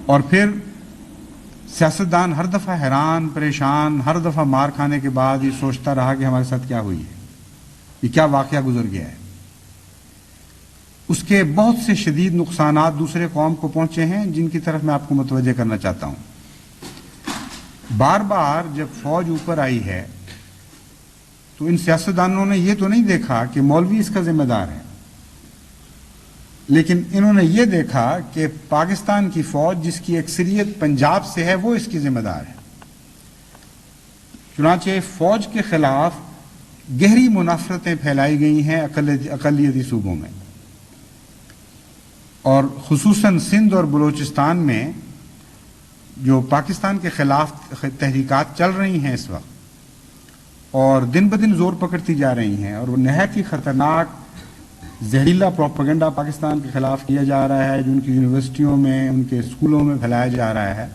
اور پھر سیاستدان ہر دفعہ حیران پریشان، ہر دفعہ مار کھانے کے بعد یہ سوچتا رہا کہ ہمارے ساتھ کیا ہوئی ہے، یہ کیا واقعہ گزر گیا ہے۔ اس کے بہت سے شدید نقصانات دوسرے قوم کو پہنچے ہیں، جن کی طرف میں آپ کو متوجہ کرنا چاہتا ہوں۔ بار بار جب فوج اوپر آئی ہے تو ان سیاستدانوں نے یہ تو نہیں دیکھا کہ مولوی اس کا ذمہ دار ہے، لیکن انہوں نے یہ دیکھا کہ پاکستان کی فوج جس کی اکثریت پنجاب سے ہے وہ اس کی ذمہ دار ہے۔ چنانچہ فوج کے خلاف گہری منافرتیں پھیلائی گئی ہیں اقلیتی صوبوں میں، اور خصوصاً سندھ اور بلوچستان میں جو پاکستان کے خلاف تحریکات چل رہی ہیں اس وقت اور دن بدن زور پکڑتی جا رہی ہیں، اور وہ نہایت ہی خطرناک زہریلا پروپیگنڈا پاکستان کے خلاف کیا جا رہا ہے جو ان کی یونیورسٹیوں میں، ان کے اسکولوں میں پھیلایا جا رہا ہے۔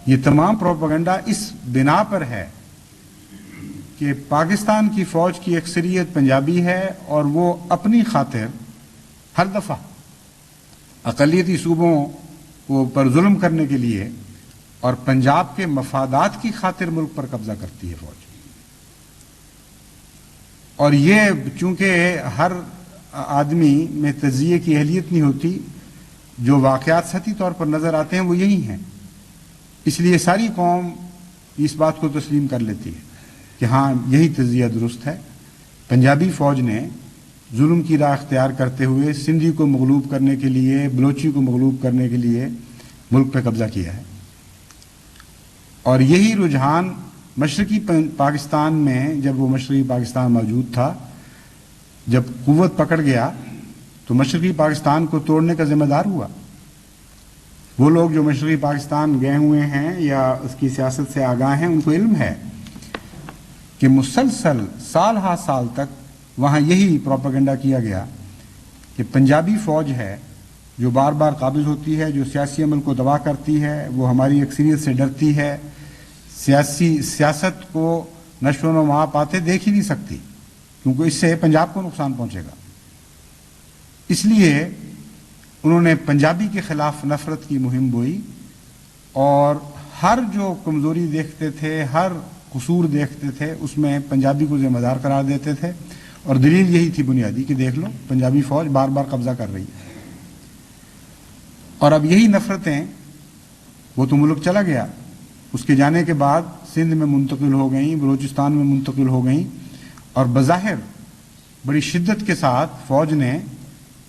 یہ تمام پروپیگنڈا اس بنا پر ہے کہ پاکستان کی فوج کی اکثریت پنجابی ہے، اور وہ اپنی خاطر ہر دفعہ اقلیتی صوبوں پر ظلم کرنے کے لیے اور پنجاب کے مفادات کی خاطر ملک پر قبضہ کرتی ہے فوج۔ اور یہ چونکہ ہر آدمی میں تجزیے کی اہلیت نہیں ہوتی، جو واقعات سطحی طور پر نظر آتے ہیں وہ یہی ہیں، اس لیے ساری قوم اس بات کو تسلیم کر لیتی ہے کہ ہاں یہی تجزیہ درست ہے۔ پنجابی فوج نے ظلم کی راہ اختیار کرتے ہوئے سندھی کو مغلوب کرنے کے لیے، بلوچی کو مغلوب کرنے کے لیے ملک پہ قبضہ کیا ہے، اور یہی رجحان مشرقی پاکستان میں، جب وہ مشرقی پاکستان موجود تھا، جب قوت پکڑ گیا تو مشرقی پاکستان کو توڑنے کا ذمہ دار ہوا۔ وہ لوگ جو مشرقی پاکستان گئے ہوئے ہیں یا اس کی سیاست سے آگاہ ہیں، ان کو علم ہے کہ مسلسل سال ہا سال تک وہاں یہی پروپیگنڈا کیا گیا کہ پنجابی فوج ہے جو بار بار قابض ہوتی ہے، جو سیاسی عمل کو دبا کرتی ہے، وہ ہماری اکثریت سے ڈرتی ہے، سیاست کو نشو و نما پاتے دیکھ ہی نہیں سکتی، کیونکہ اس سے پنجاب کو نقصان پہنچے گا۔ اس لیے انہوں نے پنجابی کے خلاف نفرت کی مہم بوئی، اور ہر جو کمزوری دیکھتے تھے، ہر قصور دیکھتے تھے، اس میں پنجابی کو ذمہ دار قرار دیتے تھے، اور دلیل یہی تھی بنیادی کہ دیکھ لو پنجابی فوج بار بار قبضہ کر رہی ہے۔ اور اب یہی نفرتیں، وہ تو ملک چلا گیا، اس کے جانے کے بعد سندھ میں منتقل ہو گئیں، بلوچستان میں منتقل ہو گئیں، اور بظاہر بڑی شدت کے ساتھ فوج نے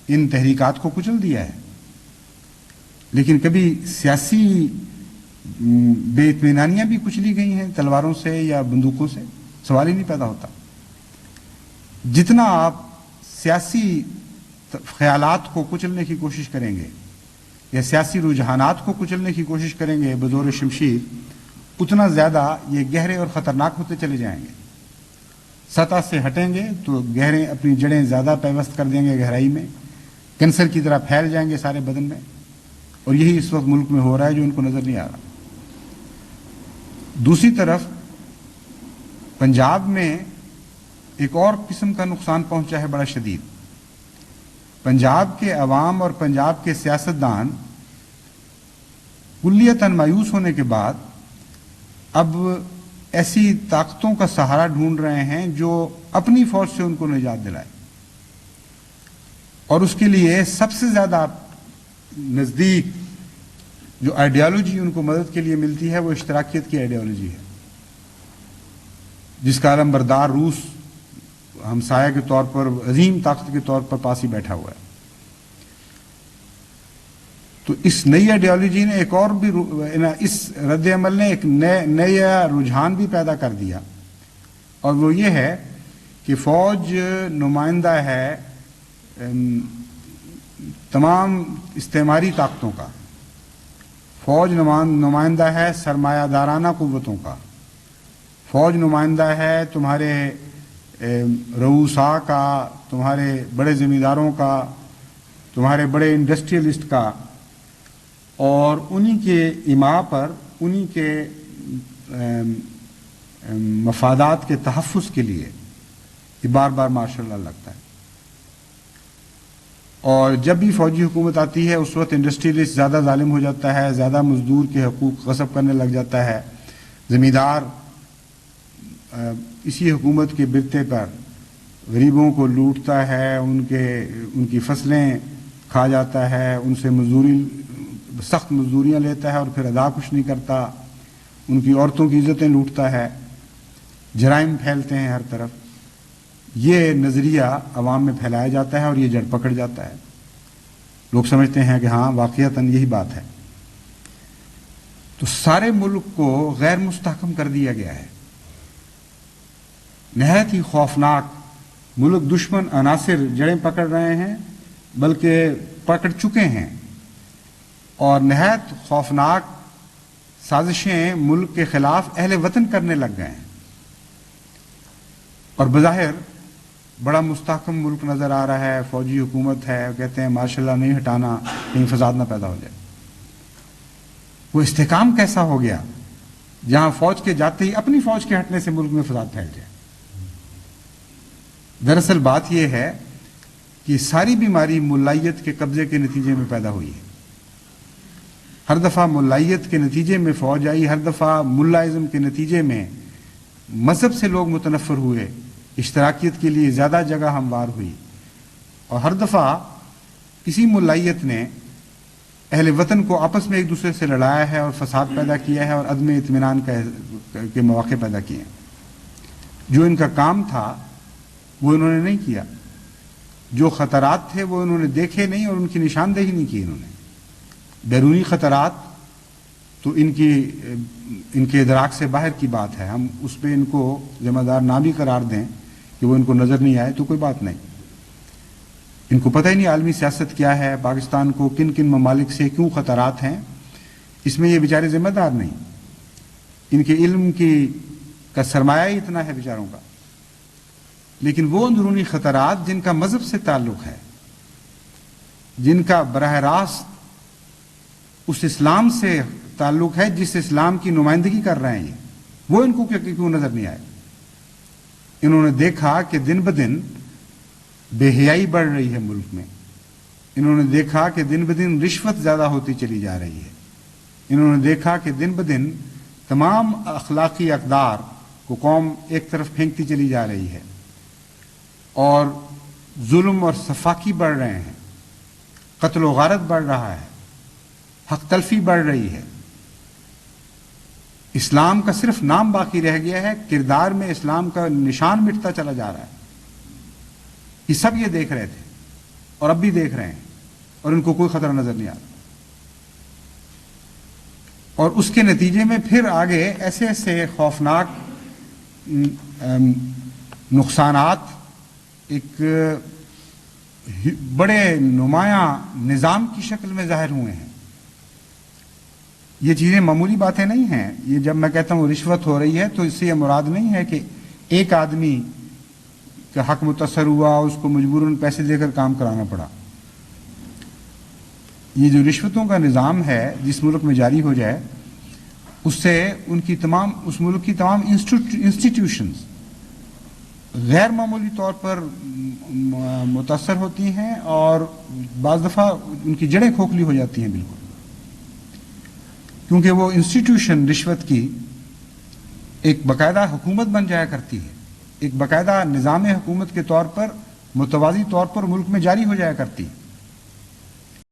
ان تحریکات کو کچل دیا ہے، لیکن کبھی سیاسی بے اطمینانیاں بھی کچلی گئی ہیں تلواروں سے یا بندوقوں سے، سوال ہی نہیں پیدا ہوتا۔ جتنا آپ سیاسی خیالات کو کچلنے کی کوشش کریں گے یا سیاسی رجحانات کو کچلنے کی کوشش کریں گے بزور شمشیر، اتنا زیادہ یہ گہرے اور خطرناک ہوتے چلے جائیں گے۔ سطح سے ہٹیں گے تو گہرے اپنی جڑیں زیادہ پیوست کر دیں گے گہرائی میں، کینسر کی طرح پھیل جائیں گے سارے بدن میں، اور یہی اس وقت ملک میں ہو رہا ہے جو ان کو نظر نہیں آ رہا۔ دوسری طرف پنجاب میں ایک اور قسم کا نقصان پہنچا ہے بڑا شدید۔ پنجاب کے عوام اور پنجاب کے سیاستدان کلیتاً مایوس ہونے کے بعد اب ایسی طاقتوں کا سہارا ڈھونڈ رہے ہیں جو اپنی فوج سے ان کو نجات دلائے، اور اس کے لیے سب سے زیادہ نزدیک جو آئیڈیالوجی ان کو مدد کے لیے ملتی ہے وہ اشتراکیت کی آئیڈیالوجی ہے، جس کا علمبردار روس ہمسایہ کے طور پر، عظیم طاقت کے طور پر پاس ہی بیٹھا ہوا ہے۔ تو اس نئی آئیڈیالوجی نے ایک اور بھی، اس رد عمل نے ایک نیا رجحان بھی پیدا کر دیا، اور وہ یہ ہے کہ فوج نمائندہ ہے تمام استعماری طاقتوں کا، فوج نمائندہ ہے سرمایہ دارانہ قوتوں کا، فوج نمائندہ ہے تمہارے رؤساء کا، تمہارے بڑے زمینداروں کا، تمہارے بڑے انڈسٹریلسٹ کا، اور انہی کے ایما پر، انہی کے مفادات کے تحفظ کے لیے یہ بار بار ماشاء اللہ لگتا ہے۔ اور جب بھی فوجی حکومت آتی ہے اس وقت انڈسٹریلسٹ زیادہ ظالم ہو جاتا ہے، زیادہ مزدور کے حقوق غصب کرنے لگ جاتا ہے، زمیندار اسی حکومت کے برتے پر غریبوں کو لوٹتا ہے، ان کی فصلیں کھا جاتا ہے، ان سے سخت مزدوریاں لیتا ہے اور پھر ادا کچھ نہیں کرتا، ان کی عورتوں کی عزتیں لوٹتا ہے، جرائم پھیلتے ہیں ہر طرف. یہ نظریہ عوام میں پھیلایا جاتا ہے اور یہ جڑ پکڑ جاتا ہے. لوگ سمجھتے ہیں کہ ہاں واقعتاً یہی بات ہے. تو سارے ملک کو غیر مستحکم کر دیا گیا ہے. نہایت ہی خوفناک ملک دشمن عناصر جڑیں پکڑ رہے ہیں، بلکہ پکڑ چکے ہیں، اور نہایت خوفناک سازشیں ملک کے خلاف اہل وطن کرنے لگ گئے ہیں. اور بظاہر بڑا مستحکم ملک نظر آ رہا ہے، فوجی حکومت ہے، کہتے ہیں مارشل لا نہیں ہٹانا کہیں فساد نہ پیدا ہو جائے. وہ استحکام کیسا ہو گیا جہاں فوج کے جاتے ہی اپنی فوج کے ہٹنے سے ملک میں فساد پھیل جائے. دراصل بات یہ ہے کہ ساری بیماری ملائیت کے قبضے کے نتیجے میں پیدا ہوئی ہے. ہر دفعہ ملائیت کے نتیجے میں فوج آئی، ہر دفعہ ملائزم کے نتیجے میں مذہب سے لوگ متنفر ہوئے، اشتراکیت کے لیے زیادہ جگہ ہموار ہوئی، اور ہر دفعہ کسی ملائیت نے اہل وطن کو آپس میں ایک دوسرے سے لڑایا ہے اور فساد پیدا کیا ہے اور عدم اطمینان کے مواقع پیدا کیے ہیں. جو ان کا کام تھا وہ انہوں نے نہیں کیا، جو خطرات تھے وہ انہوں نے دیکھے نہیں اور ان کی نشاندہی نہیں کی. انہوں نے بیرونی خطرات تو ان کے ادراک سے باہر کی بات ہے، ہم اس پہ ان کو ذمہ دار نہ بھی قرار دیں کہ وہ ان کو نظر نہیں آئے تو کوئی بات نہیں. ان کو پتہ ہی نہیں عالمی سیاست کیا ہے، پاکستان کو کن کن ممالک سے کیوں خطرات ہیں، اس میں یہ بیچارے ذمہ دار نہیں. ان کے علم کا سرمایہ ہی اتنا ہے بیچاروں کا. لیکن وہ اندرونی خطرات جن کا مذہب سے تعلق ہے، جن کا براہ راست اس اسلام سے تعلق ہے جس اسلام کی نمائندگی کر رہے ہیں، وہ ان کو کیوں نظر نہیں آئے. انہوں نے دیکھا کہ دن بدن بے حیائی بڑھ رہی ہے ملک میں، انہوں نے دیکھا کہ دن بدن رشوت زیادہ ہوتی چلی جا رہی ہے، انہوں نے دیکھا کہ دن بدن تمام اخلاقی اقدار کو قوم ایک طرف پھینکتی چلی جا رہی ہے، اور ظلم اور سفاکی بڑھ رہے ہیں، قتل و غارت بڑھ رہا ہے، حق تلفی بڑھ رہی ہے. اسلام کا صرف نام باقی رہ گیا ہے، کردار میں اسلام کا نشان مٹتا چلا جا رہا ہے. یہ سب یہ دیکھ رہے تھے اور اب بھی دیکھ رہے ہیں اور ان کو کوئی خطرہ نظر نہیں آ رہا. اور اس کے نتیجے میں پھر آگے ایسے ایسے خوفناک نقصانات ایک بڑے نمایاں نظام کی شکل میں ظاہر ہوئے ہیں. یہ چیزیں معمولی باتیں نہیں ہیں. یہ جب میں کہتا ہوں رشوت ہو رہی ہے تو اس سے یہ مراد نہیں ہے کہ ایک آدمی کا حق متاثر ہوا، اس کو مجبوراً پیسے دے کر کام کرانا پڑا. یہ جو رشوتوں کا نظام ہے جس ملک میں جاری ہو جائے، اس سے اس ملک کی تمام انسٹیٹیوشنز غیر معمولی طور پر متاثر ہوتی ہیں اور بعض دفعہ ان کی جڑیں کھوکھلی ہو جاتی ہیں بالکل، کیونکہ وہ انسٹیٹیوشن رشوت کی ایک باقاعدہ حکومت بن جایا کرتی ہے، ایک باقاعدہ نظام حکومت کے طور پر متوازی طور پر ملک میں جاری ہو جایا کرتی ہے.